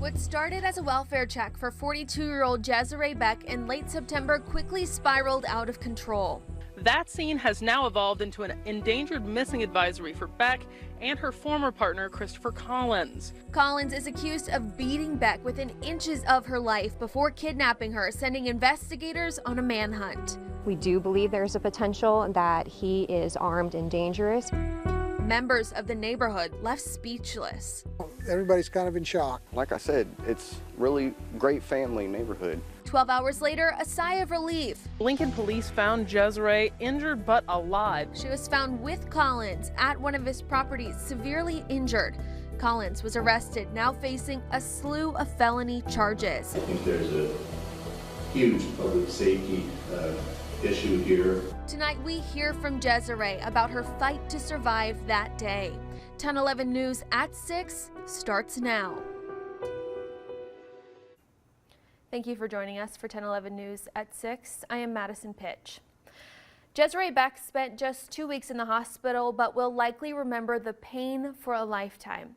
What started as a welfare check for 42-year-old Jesserae Beck in late September quickly spiraled out of control. That scene has now evolved into an endangered missing advisory for Beck and her former partner, Christopher Collins. Collins is accused of beating Beck within inches of her life before kidnapping her, sending investigators on a manhunt. We do believe there's a potential that he is armed and dangerous. Members of the neighborhood left speechless. Everybody's kind of in shock. Like I said, it's really great family neighborhood. 12 hours later, a sigh of relief. Lincoln police found Jesserae injured but alive. She was found with Collins at one of his properties, severely injured. Collins was arrested, now facing a slew of felony charges. I think there's a huge public safety issue here. Tonight we hear from Jesserae about her fight to survive that day. 10/11 News at 6 starts now. Thank you for joining us for 10/11 News at 6. I am Madison Pitch. Jesserae Beck spent just 2 weeks in the hospital, but will likely remember the pain for a lifetime.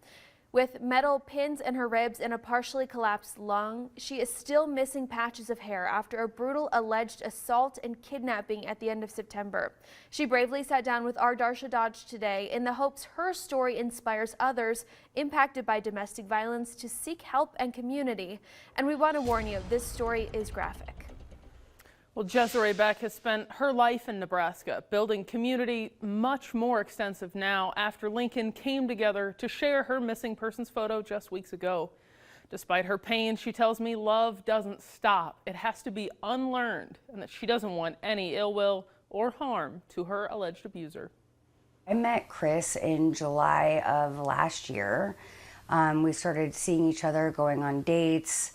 With metal pins in her ribs and a partially collapsed lung, she is still missing patches of hair after a brutal alleged assault and kidnapping at the end of September. She bravely sat down with our Darsha Dodge today in the hopes her story inspires others impacted by domestic violence to seek help and community. And we want to warn you, this story is graphic. Well, Jesserae Beck has spent her life in Nebraska, building community much more extensive now after Lincoln came together to share her missing persons photo just weeks ago. Despite her pain, she tells me love doesn't stop. It has to be unlearned, and that she doesn't want any ill will or harm to her alleged abuser. I met Chris in July of last year. We started seeing each other, going on dates.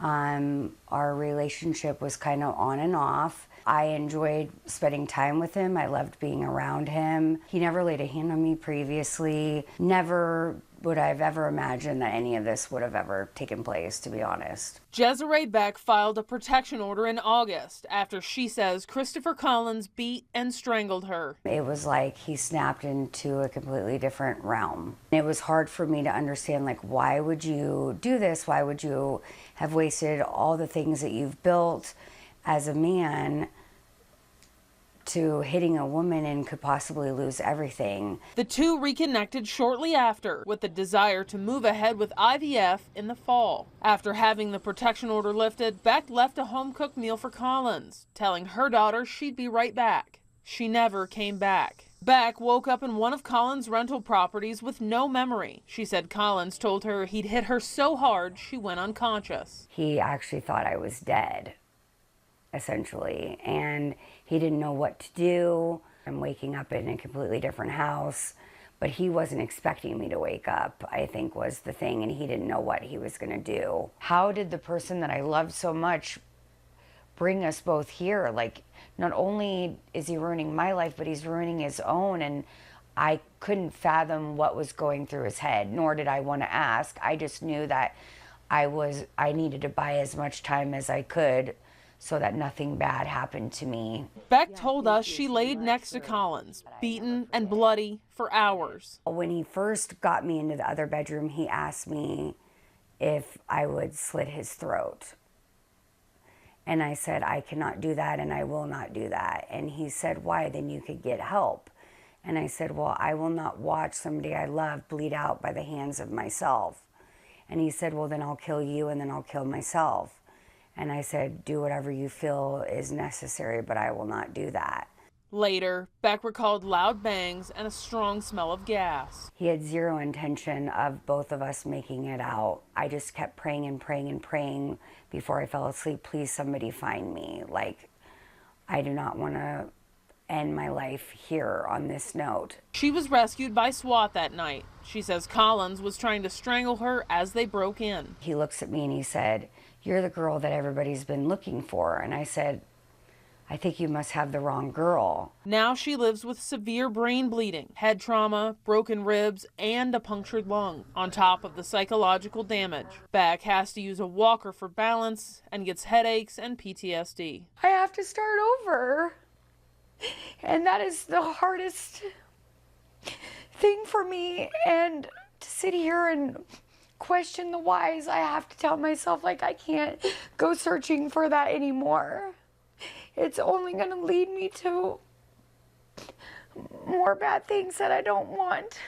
Our relationship was kind of on and off. I enjoyed spending time with him. I loved being around him. He never laid a hand on me previously. Never would I have ever imagined that any of this would have ever taken place, to be honest. Jesserae Beck filed a protection order in August after she says Christopher Collins beat and strangled her. It was like he snapped into a completely different realm. It was hard for me to understand, like, why would you do this? Why would you have wasted all the things that you've built as a man to hitting a woman and could possibly lose everything? The two reconnected shortly after with the desire to move ahead with IVF in the fall. After having the protection order lifted, Beck left a home-cooked meal for Collins, telling her daughter she'd be right back. She never came back. Beck woke up in one of Collins' rental properties with no memory. She said Collins told her he'd hit her so hard she went unconscious. He actually thought I was dead, essentially, and he didn't know what to do. I'm waking up in a completely different house, but he wasn't expecting me to wake up, I think was the thing, and he didn't know what he was gonna do. How did the person that I loved so much bring us both here? Like, not only is he ruining my life, but he's ruining his own, and I couldn't fathom what was going through his head, nor did I want to ask. I just knew that I needed to buy as much time as I could so that nothing bad happened to me. Beck told us she laid next to Collins, beaten and bloody for hours. When he first got me into the other bedroom, he asked me if I would slit his throat. And I said, I cannot do that and I will not do that. And he said, why? Then you could get help. And I said, well, I will not watch somebody I love bleed out by the hands of myself. And he said, well, then I'll kill you and then I'll kill myself. And I said, do whatever you feel is necessary, but I will not do that. Later, Beck recalled loud bangs and a strong smell of gas. He had zero intention of both of us making it out. I just kept praying and praying and praying before I fell asleep, please somebody find me. Like, I do not want to end my life here on this note. She was rescued by SWAT that night. She says Collins was trying to strangle her as they broke in. He looks at me and he said, you're the girl that everybody's been looking for. And I said, I think you must have the wrong girl. Now she lives with severe brain bleeding, head trauma, broken ribs, and a punctured lung, on top of the psychological damage. Beck has to use a walker for balance and gets headaches and PTSD. I have to start over. And that is the hardest thing for me. And to sit here and question the whys. I have to tell myself, like, I can't go searching for that anymore. It's only going to lead me to more bad things that I don't want.